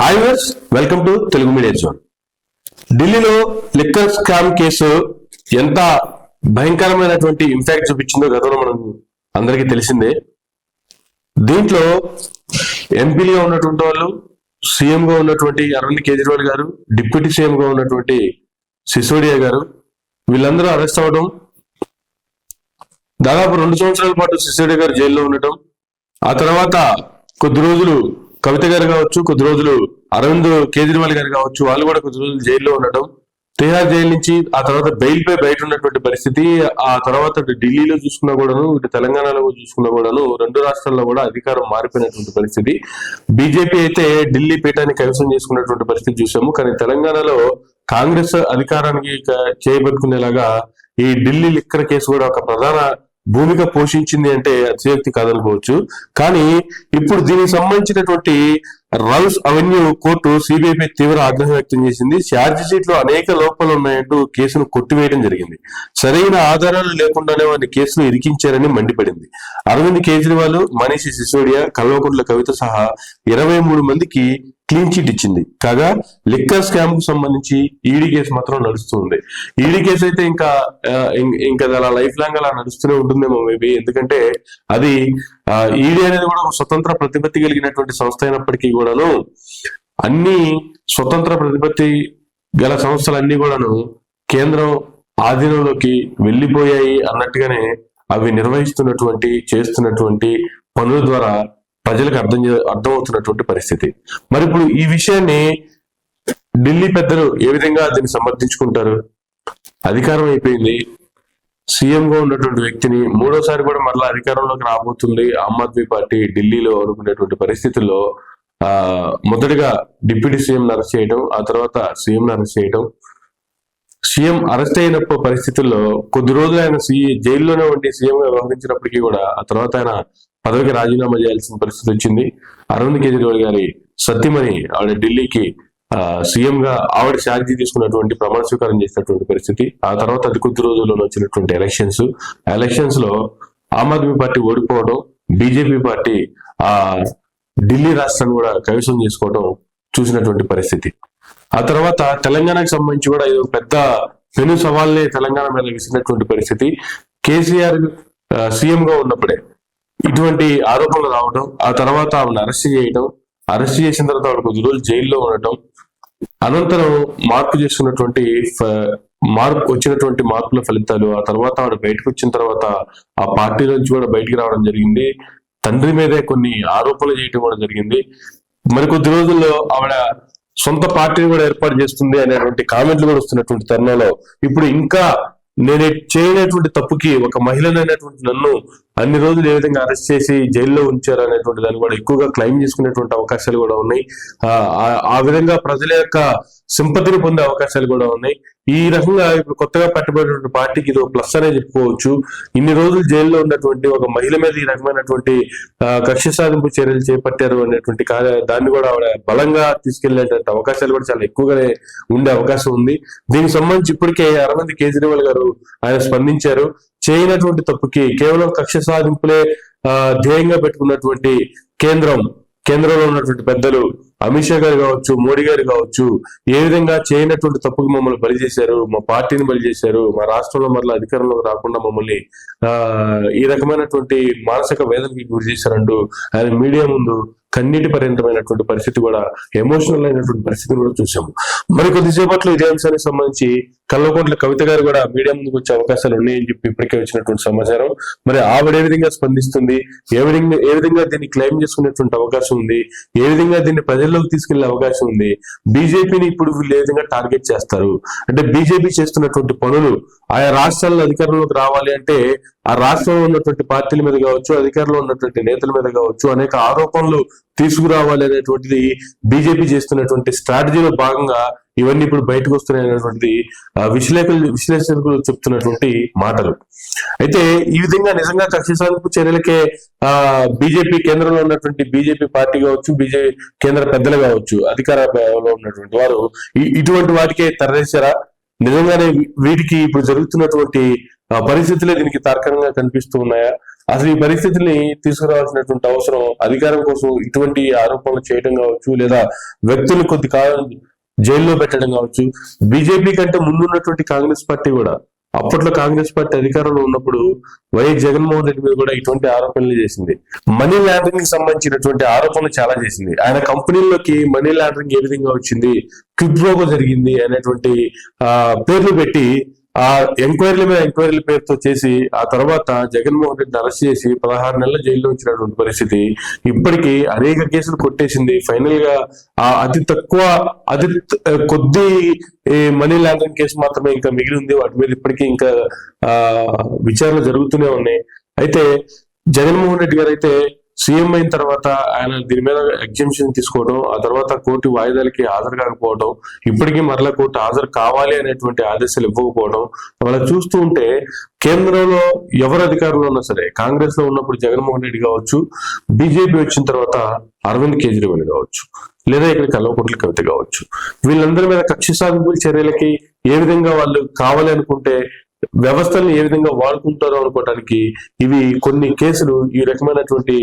Hi viewers, welcome to Telugu media zone. ఢిల్లీలో liquor scam case ఎంత భయంకరమైనటువంటి ఇంపాక్ట్ చూపించిందో గతంలో మనం అందరికీ తెలిసిందే. దీంట్లో ఎంపీలుగా ఉన్నటువంటి వాళ్ళు, సీఎం గా ఉన్నటువంటి అరవింద్ కేజ్రీవాల్ గారు, డిప్యూటీ సీఎం గా ఉన్నటువంటి సిసోడియా గారు, వీళ్ళందరూ అరెస్ట్ అవ్వడం, దాదాపు 2 సంవత్సరాల పాటు సిసోడియా గారు జైల్లో ఉండటం, ఆ తర్వాత కొద్ది రోజులు కవిత గారు కావచ్చు, కొద్ది రోజులు అరవింద్ కేజ్రీవాల్ గారు కావచ్చు, వాళ్ళు కూడా కొద్ది రోజులు జైల్లో ఉండటం, తిహార్ జైలు నుంచి ఆ తర్వాత బెయిల్ పై బయట ఉన్నటువంటి పరిస్థితి. ఆ తర్వాత ఢిల్లీలో చూసుకున్నా కూడాను, ఇటు తెలంగాణలో చూసుకున్నా కూడాను 2 రాష్ట్రాల్లో కూడా అధికారం మారిపోయినటువంటి పరిస్థితి. బీజేపీ అయితే ఢిల్లీ పీఠాన్ని కైవసం చేసుకున్నటువంటి పరిస్థితి చూసాము. కానీ తెలంగాణలో కాంగ్రెస్ అధికారానికి చేయబట్టుకునేలాగా ఈ ఢిల్లీ లిక్కర్ కేసు కూడా ఒక ప్రధాన భూమిక పోషించింది అంటే అతిశయోక్తి కాదనుకోవచ్చు. కానీ ఇప్పుడు దీనికి సంబంధించినటువంటి రౌస్ అవెన్యూ కోర్టు సిబిఐపై తీవ్ర ఆగ్రహం వ్యక్తం చేసింది. ఛార్జ్ షీట్ లో అనేక లోపాలు ఉన్నాయంటూ కేసును కొట్టివేయడం జరిగింది. సరైన ఆధారాలు లేకుండానే వారిని కేసును ఇరికించారని మండిపడింది. అరవింద్ కేజ్రీవాల్, మనీష్ సిసోడియా, కల్వకుంట్ల కవిత సహా 23 మందికి క్లీన్ చిట్ ఇచ్చింది. కాగా లిక్కర్ స్కామ్ కు సంబంధించి ఈడీ కేసు మాత్రం నడుస్తుంది. ఈడీ కేసు అయితే ఇంకా అలా లైఫ్ లాంగ్ అలా నడుస్తూనే ఉంటుందేమో మేబీ. ఎందుకంటే అది ఈడీ అనేది కూడా ఒక స్వతంత్ర ప్రతిపత్తి కలిగినటువంటి సంస్థ అయినప్పటికీ కూడాను, అన్ని స్వతంత్ర ప్రతిపత్తి గల సంస్థలన్నీ కూడాను కేంద్రం ఆధీనంలోకి వెళ్ళిపోయాయి అన్నట్టుగానే అవి చేస్తున్నటువంటి పనుల ద్వారా ప్రజలకు అర్థమవుతున్నటువంటి పరిస్థితి. మరి ఇప్పుడు ఈ విషయాన్ని ఢిల్లీ పెద్దలు ఏ విధంగా దీన్ని సమర్థించుకుంటారు? అధికారం అయిపోయింది, సీఎం గా ఉన్నటువంటి వ్యక్తిని మూడోసారి కూడా మరలా అధికారంలోకి రాబోతుంది ఆమ్ ఆద్మీ పార్టీ ఢిల్లీలో అనుకునేటువంటి పరిస్థితుల్లో మొదటిగా డిప్యూటీ సీఎం అరెస్ట్ చేయడం, ఆ తర్వాత సీఎం అరెస్ట్ చేయడం. సీఎం అరెస్ట్ అయిన పరిస్థితుల్లో కొద్ది రోజులు ఆయన జైల్లోనే ఉండి సీఎం గా వ్యవహరించినప్పటికీ కూడా ఆ తర్వాత ఆయన పదవికి రాజీనామా చేయాల్సిన పరిస్థితి వచ్చింది. అరవింద్ కేజ్రీవాల్ గారి సత్యమణి ఆవిడ ఢిల్లీకి సీఎం గా ఆవిడ ఛార్జీ తీసుకున్నటువంటి ప్రమాణ స్వీకారం చేసినటువంటి పరిస్థితి. ఆ తర్వాత అతి కొద్ది రోజుల్లో వచ్చినటువంటి ఎలక్షన్స్ లో ఆమ్ ఆద్మీ పార్టీ ఓడిపోవడం, బీజేపీ పార్టీ ఆ ఢిల్లీ రాష్ట్రాన్ని కూడా కైవసం చేసుకోవడం చూసినటువంటి పరిస్థితి. ఆ తర్వాత తెలంగాణకు సంబంధించి కూడా ఇది పెద్ద పెను సవాళ్ళే తెలంగాణ మీద విసిరినటువంటి పరిస్థితి. కేసీఆర్ సీఎం గా ఉన్నప్పుడే ఇటువంటి ఆరోపణలు రావడం, ఆ తర్వాత ఆవిడ అరెస్ట్ చేసిన తర్వాత ఆవిడ కొద్ది రోజులు జైల్లో ఉండటం, అనంతరం వచ్చినటువంటి మార్పుల ఫలితాలు, ఆ తర్వాత ఆవిడ బయటకు వచ్చిన తర్వాత ఆ పార్టీ నుంచి కూడా బయటికి రావడం జరిగింది. తండ్రి మీదే కొన్ని ఆరోపణలు చేయడం కూడా జరిగింది. మరికొద్ది రోజుల్లో ఆవిడ సొంత పార్టీని కూడా ఏర్పాటు చేస్తుంది అనేటువంటి కామెంట్లు కూడా వస్తున్నటువంటి తరుణంలో ఇప్పుడు ఇంకా నేను చేయనటువంటి తప్పుకి ఒక మహిళనైనటువంటి నన్ను అన్ని రోజులు ఏ విధంగా అరెస్ట్ చేసి జైల్లో ఉంచారు అనేటువంటి దాన్ని కూడా ఎక్కువగా క్లెయిమ్ చేసుకునేటువంటి అవకాశాలు కూడా ఉన్నాయి. ఆ విధంగా ప్రజల యొక్క సింపతిని పొందే అవకాశాలు కూడా ఉన్నాయి. ఈ రకంగా ఇప్పుడు కొత్తగా పెట్టబడినటువంటి పార్టీకి ఇది ప్లస్ అనే చెప్పుకోవచ్చు. ఇన్ని రోజులు జైల్లో ఉన్నటువంటి ఒక మహిళ మీద ఈ రకమైనటువంటి కక్ష సాధింపు చర్యలు చేపట్టారు అనేటువంటి దాన్ని కూడా ఆవిడ బలంగా తీసుకెళ్లేటువంటి అవకాశాలు కూడా చాలా ఎక్కువగానే ఉండే అవకాశం ఉంది. దీనికి సంబంధించి ఇప్పటికే అరవింద్ కేజ్రీవాల్ గారు ఆయన స్పందించారు. చేయనటువంటి తప్పుకి కేవలం కక్ష సాధింపులే ధ్యేయంగా పెట్టుకున్నటువంటి కేంద్రంలో ఉన్నటువంటి పెద్దలు అమిత్ షా గారు కావచ్చు, మోడీ గారు కావచ్చు, ఏ విధంగా చేయనటువంటి తప్పుకి మమ్మల్ని బలి చేశారు, మా పార్టీని బలి చేశారు, మా రాష్ట్రంలో మరలా అధికారంలోకి రాకుండా మమ్మల్ని ఈ రకమైనటువంటి మానసిక వేదనకి గురి చేశారంటూ ఆయన మీడియా ముందు కన్నీటి పర్యంతమైనటువంటి పరిస్థితి కూడా, ఎమోషనల్ అయినటువంటి పరిస్థితిని కూడా చూసాము. మరి కొద్దిసేపట్లో ఇదే అంశానికి సంబంధించి కల్వకుంట్ల కవిత గారు కూడా మీడియా ముందుకు వచ్చే అవకాశాలు ఉన్నాయని చెప్పి ఇప్పటికే వచ్చినటువంటి సమాచారం. మరి ఆవిడ ఏ విధంగా స్పందిస్తుంది, ఏ విధంగా దీన్ని క్లెయిమ్ చేసుకునేటువంటి అవకాశం ఉంది, ఏ విధంగా దీన్ని ప్రజల్లోకి తీసుకెళ్లే అవకాశం ఉంది, బీజేపీని ఇప్పుడు వీళ్ళు ఏ విధంగా టార్గెట్ చేస్తారు అంటే, బీజేపీ చేస్తున్నటువంటి పనులు ఆయా రాష్ట్రాల్లో అధికారంలోకి రావాలి అంటే ఆ రాష్ట్రంలో ఉన్నటువంటి పార్టీల మీద కావచ్చు, అధికారంలో ఉన్నటువంటి నేతల మీద కావచ్చు అనేక ఆరోపణలు తీసుకురావాలి అనేటువంటిది బీజేపీ చేస్తున్నటువంటి స్ట్రాటజీలో భాగంగా ఇవన్నీ ఇప్పుడు బయటకు వస్తున్నాయి అనేటువంటిది విశ్లేషకులు చెప్తున్నటువంటి మాటలు. అయితే ఈ విధంగా నిజంగా కక్ష సాధింపు చర్యలకే బీజేపీ కేంద్రంలో ఉన్నటువంటి బీజేపీ పార్టీ కావచ్చు, బీజేపీ కేంద్ర పెద్దలు కావచ్చు, అధికారంలో ఉన్నటువంటి వారు ఇటువంటి వాటికే తెరవేశారా? నిజంగానే వీటికి ఇప్పుడు జరుగుతున్నటువంటి పరిస్థితులే దీనికి తార్కాణంగా కనిపిస్తూ ఉన్నాయా? అసలు ఈ పరిస్థితిని తీసుకురావాల్సినటువంటి అవసరం అధికారం కోసం ఇటువంటి ఆరోపణలు చేయడం కావచ్చు, లేదా వ్యక్తులు కొద్ది కాలం జైల్లో పెట్టడం కావచ్చు. బీజేపీ కంటే ముందున్నటువంటి కాంగ్రెస్ పార్టీ కూడా, అప్పట్లో కాంగ్రెస్ పార్టీ అధికారంలో ఉన్నప్పుడు వైఎస్ జగన్మోహన్ రెడ్డి మీద కూడా ఇటువంటి ఆరోపణలు చేసింది. మనీ లాండరింగ్ కి సంబంధించినటువంటి ఆరోపణలు చాలా చేసింది. ఆయన కంపెనీల్లోకి మనీ లాండరింగ్ ఏ విధంగా వచ్చింది, క్విడ్ ప్రోగో జరిగింది అనేటువంటి పేర్లు పెట్టి ఆ ఎంక్వైరీల మీద ఎంక్వైరీల పేరుతో చేసి ఆ తర్వాత జగన్మోహన్ రెడ్డిని అరెస్ట్ చేసి 16 నెలల జైల్లో ఉంచినటువంటి పరిస్థితి. ఇప్పటికీ అనేక కేసులు కొట్టేసింది. ఫైనల్ గా అతి కొద్ది మనీ లాండరింగ్ కేసు మాత్రమే ఇంకా మిగిలి ఉంది. వాటి మీద ఇప్పటికీ ఇంకా విచారణ జరుగుతూనే ఉన్నాయి. అయితే జగన్మోహన్ రెడ్డి గారు అయితే సీఎం అయిన తర్వాత ఆయన దీని మీద ఎగ్జామ్షన్ తీసుకోవడం, ఆ తర్వాత కోర్టు వాయిదాలకి హాజరు కాకపోవడం, ఇప్పటికీ మరలా కోర్టు హాజరు కావాలి అనేటువంటి ఆదేశాలు ఇవ్వకపోవడం, అలా చూస్తూ ఉంటే కేంద్రంలో ఎవరు అధికారంలో ఉన్నా సరే, కాంగ్రెస్ లో ఉన్నప్పుడు జగన్మోహన్ రెడ్డి కావచ్చు, బీజేపీ వచ్చిన తర్వాత అరవింద్ కేజ్రీవాల్ కావచ్చు, లేదా ఇక్కడ కల్వకుంట్ల కవిత కావచ్చు, వీళ్ళందరి మీద కక్ష సాధింపుల చర్యలకి ఏ విధంగా వాళ్ళు కావాలి అనుకుంటే వ్యవస్థల్ని ఏ విధంగా వాడుకుంటారో అనుకోవటానికి ఇవి కొన్ని కేసులు ఈ రకమైనటువంటి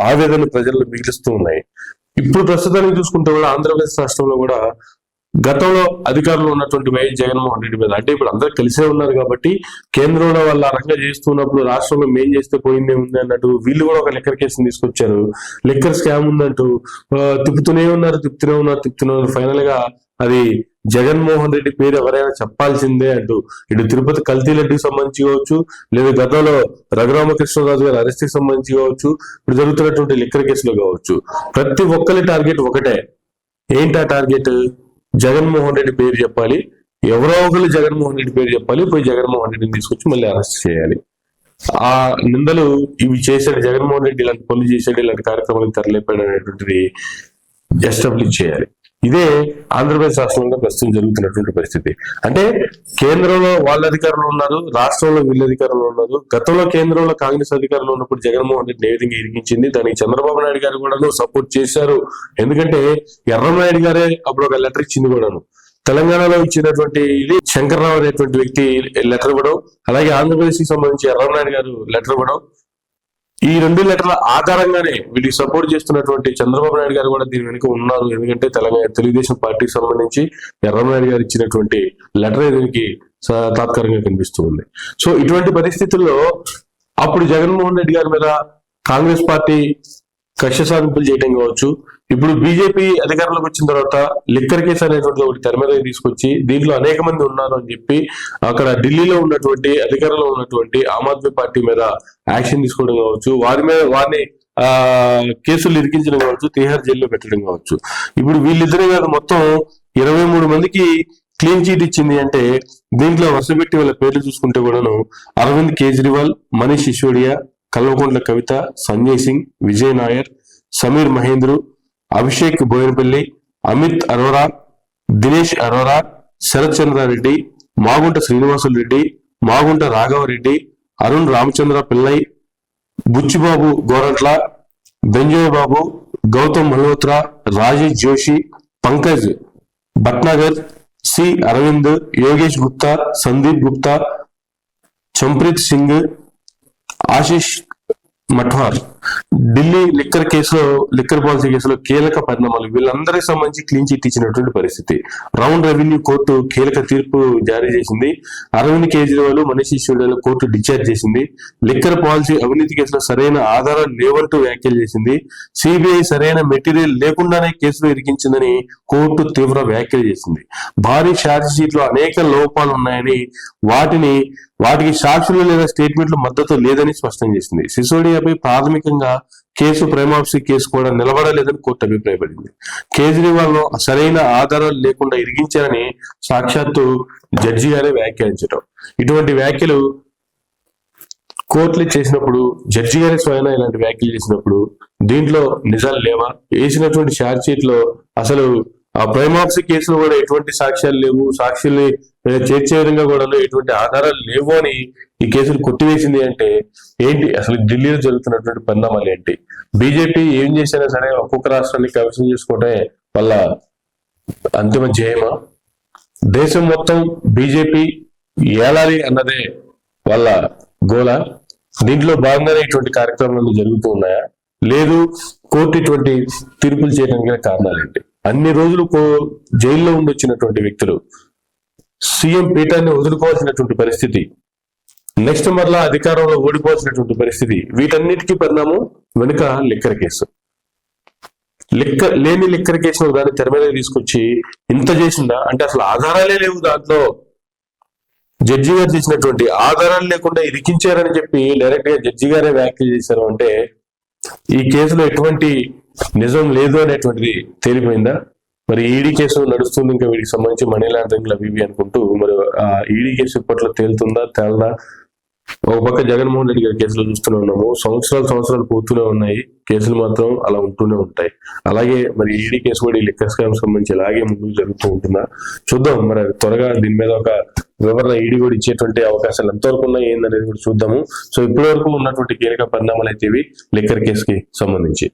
ఆవేదన ప్రజల్లో మిగిలిస్తూ ఉన్నాయి. ఇప్పుడు ప్రస్తుతానికి చూసుకుంటే కూడా ఆంధ్రప్రదేశ్ రాష్ట్రంలో కూడా గతంలో అధికారంలో ఉన్నటువంటి వైఎస్ జగన్మోహన్ రెడ్డి మీద, అంటే ఇప్పుడు అందరూ కలిసే ఉన్నారు కాబట్టి కేంద్రంలో వాళ్ళు ఆ రకంగా చేస్తున్నప్పుడు రాష్ట్రంలో మేం చేస్తే పోయిందే ఉంది అన్నట్టు వీళ్ళు కూడా ఒక లిక్కర్ కేసుని తీసుకొచ్చారు. లిక్కర్ స్కామ్ ఉందంటూ తిప్పుతూనే ఉన్నారు. ఫైనల్ గా అది జగన్మోహన్ రెడ్డి పేరు ఎవరైనా చెప్పాల్సిందే అంటూ ఇటు తిరుపతి కల్తీ లడ్డుకి సంబంధించి కావచ్చు, లేదా గతంలో రఘురామకృష్ణరాజు గారి అరెస్ట్ కి సంబంధించి కావచ్చు, ఇప్పుడు జరుగుతున్నటువంటి లిక్కర్ కేసులో కావచ్చు, ప్రతి ఒక్కరి టార్గెట్ ఒకటే. ఏంటి ఆ టార్గెట్? జగన్మోహన్ రెడ్డి పేరు చెప్పాలి, ఎవరో ఒకరు జగన్మోహన్ రెడ్డి పేరు చెప్పాలి, పోయి జగన్మోహన్ రెడ్డిని తీసుకొచ్చి మళ్ళీ అరెస్ట్ చేయాలి. ఆ నిందలు ఇవి చేశాడు జగన్మోహన్ రెడ్డి, ఇలాంటి పనులు చేశాడు, ఇలాంటి కార్యక్రమాలకు తెరలేపాడు అనేటువంటిది ఎస్టాబ్లిష్ చేయాలి. ఇదే ఆంధ్రప్రదేశ్ రాష్ట్రంలో ప్రస్తుతం జరుగుతున్నటువంటి పరిస్థితి. అంటే కేంద్రంలో వాళ్ళ అధికారంలో ఉన్నారు, రాష్ట్రంలో వీళ్ళ అధికారంలో ఉన్నారు. గతంలో కేంద్రంలో కాంగ్రెస్ అధికారంలో ఉన్నప్పుడు జగన్మోహన్ రెడ్డి ఏ విధంగా ఇరిగించింది, దానికి చంద్రబాబు నాయుడు గారు కూడా సపోర్ట్ చేశారు. ఎందుకంటే ఎర్రమనాయుడు గారే అప్పుడు ఒక లెటర్ ఇచ్చింది కూడాను. తెలంగాణలో ఇచ్చినటువంటి ఇది శంకర్రావు అనేటువంటి వ్యక్తి లెటర్ ఇవ్వడం, అలాగే ఆంధ్రప్రదేశ్ కి సంబంధించి ఎర్రమనాయుడు గారు లెటర్ ఇవ్వడం, ఈ 2 లెటర్ల ఆధారంగానే వీళ్ళకి సపోర్ట్ చేస్తున్నటువంటి చంద్రబాబు నాయుడు గారు కూడా దీని వెనుక ఉన్నారు. ఎందుకంటే తెలుగుదేశం పార్టీకి సంబంధించి ఎర్రమనాయుడు గారు ఇచ్చినటువంటి లెటర్ దీనికి తాత్కాలికంగా కనిపిస్తూ ఉంది. సో ఇటువంటి పరిస్థితుల్లో అప్పుడు జగన్మోహన్ రెడ్డి గారి మీద కాంగ్రెస్ పార్టీ కక్ష సాధింపులు చేయడం కావచ్చు, ఇప్పుడు బీజేపీ అధికారంలోకి వచ్చిన తర్వాత లిక్కర్ కేసు అనేటువంటి ఒకటి తెర మీద తీసుకొచ్చి దీంట్లో అనేక మంది ఉన్నారు అని చెప్పి అక్కడ ఢిల్లీలో ఉన్నటువంటి అధికారంలో ఉన్నటువంటి ఆమ్ ఆద్మీ పార్టీ మీద యాక్షన్ తీసుకోవడం కావచ్చు, వారిని కేసులు ఇరికించడం కావచ్చు, తిహార్ జైల్లో పెట్టడం కావచ్చు. ఇప్పుడు వీళ్ళిద్దరే కాదు, మొత్తం 23 మందికి క్లీన్ చీట్ ఇచ్చింది. అంటే దీంట్లో వరుసపెట్టి వాళ్ళ పేర్లు చూసుకుంటే కూడాను Arvind Kejriwal, Manish Sisodia, Kalvakuntla Kavitha, Sanjay Singh, Vijay Nair, Sameer Mahendru, Abhishek Boinapalli, Amit Arora, Dinesh Arora, Sarath Chandra Reddy, Magunta Srinivasulu Reddy, Magunta Raghava Reddy, Arun Ramachandra Pillai, Buchibabu Gorantla, Benjoy Babu, Gautam Malhotra, Rajesh Joshi, Pankaj Bhatnagar, C Arvind, Yogesh Gupta, Sandeep Gupta, Chanpreet Singh, Ashish Mathwar. Delhi liquor policy కేసులో కీలక పరిణామాలు, వీళ్ళందరికీ సంబంధించి క్లీన్ చిట్ ఇచ్చినటువంటి పరిస్థితి. రౌండ్ రెవెన్యూ కోర్టు కీలక తీర్పు జారీ చేసింది. అరవింద్ కేజ్రీవాల్, మనీష్ సిసోడియాను కోర్టు డిశ్చార్జ్ చేసింది. లిక్కర్ పాలసీ అవినీతి కేసులో సరైన ఆధారాలు లేవంటూ వ్యాఖ్యలు చేసింది. సిబిఐ సరైన మెటీరియల్ లేకుండానే కేసులు ఇరికించిందని కోర్టు తీవ్ర వ్యాఖ్యలు చేసింది. భారీ ఛార్జ్ షీట్ లో అనేక లోపాలు ఉన్నాయని, వాటికి సాక్షులు లేదా స్టేట్మెంట్లు మద్దతు లేదని స్పష్టం చేసింది. సిసోడియాపై ప్రాథమికంగా కేసు ప్రైమాప్సీ కేసు కూడా నిలబడలేదని కోర్టు అభిప్రాయపడింది. కేజ్రీవాల్ ను సరైన ఆధారాలు లేకుండా ఇరిగించారని సాక్షాత్తు జడ్జి గారే వ్యాఖ్యానించడం. ఇటువంటి వ్యాఖ్యలు కోర్టులు చేసినప్పుడు, జడ్జి గారి స్వయం ఇలాంటి వ్యాఖ్యలు చేసినప్పుడు దీంట్లో నిజాలు లేవా? వేసినటువంటి ఛార్జ్ షీట్ లో అసలు ఆ ప్రైమాప్సీ కేసులో కూడా ఎటువంటి సాక్ష్యాలు లేవు, సాక్షుల్ని చేర్చే విధంగా కూడా ఎటువంటి ఆధారాలు లేవు అని ఈ కేసులు కొట్టివేసింది. అంటే ఏంటి అసలు ఢిల్లీలో జరుగుతున్నటువంటి పరిణామాలు ఏంటి? బీజేపీ ఏం చేసినా సరే ఒక్కొక్క రాష్ట్రాన్ని కైవసం చేసుకోవటమే వాళ్ళ అంతిమ ధ్యేయమా? దేశం మొత్తం బీజేపీ ఏలాలి అన్నదే వాళ్ళ గోల. దీంట్లో భాగంగానే ఇటువంటి కార్యక్రమాలు జరుగుతూ ఉన్నాయా, లేదు కోర్టు ఇటువంటి తీర్పులు చేయడానికి గల కారణాలేంటి? అన్ని రోజులు జైల్లో ఉండొచ్చినటువంటి వ్యక్తులు సీఎం పీఠాన్ని వదులుకోవాల్సినటువంటి పరిస్థితి, నెక్స్ట్ మరలా అధికారంలో ఓడిపోవాల్సినటువంటి పరిస్థితి, వీటన్నిటికీ పరిణామం వెనుక లిక్కర్ కేసు. లిక్కర్ కేసును దాన్ని తెర మీద తీసుకొచ్చి ఇంత చేసిందా అంటే అసలు ఆధారాలే లేవు దాంట్లో. జడ్జి గారు చేసినటువంటి ఆధారాలు లేకుండా ఇరికించారని చెప్పి డైరెక్ట్ గా జడ్జి గారే వ్యాఖ్యలు చేశారు అంటే ఈ కేసులో ఎటువంటి నిజం లేదు అనేటువంటిది తేలిపోయిందా? మరి ఈడీ కేసు నడుస్తుంది, ఇంకా వీటికి సంబంధించి మనీ లాండరింగ్ అవి అనుకుంటూ మరి ఆ ఈడీ కేసు ఇప్పట్లో తేలుతుందా తేలదా? ఒక పక్క జగన్మోహన్ రెడ్డి గారి కేసులు చూస్తూనే ఉన్నాము, సంవత్సరాలు పోతూనే ఉన్నాయి, కేసులు మాత్రం అలా ఉంటూనే ఉంటాయి. అలాగే మరి ఈడీ కేసు కూడా ఈ లిక్కర్ స్కామ్ సంబంధించి అలాగే ముందుకు జరుగుతూ ఉంటుందా చూద్దాం. మరి త్వరగా దీని మీద ఒక వివరణ ఈడీ కూడా ఇచ్చేటువంటి అవకాశాలు ఎంతవరకు ఉన్నాయి ఏందనేది కూడా చూద్దాము. సో ఇప్పటి వరకు ఉన్నటువంటి కీలక పరిణామాలు అయితే ఇవి లిక్కర్ కేసుకి సంబంధించి.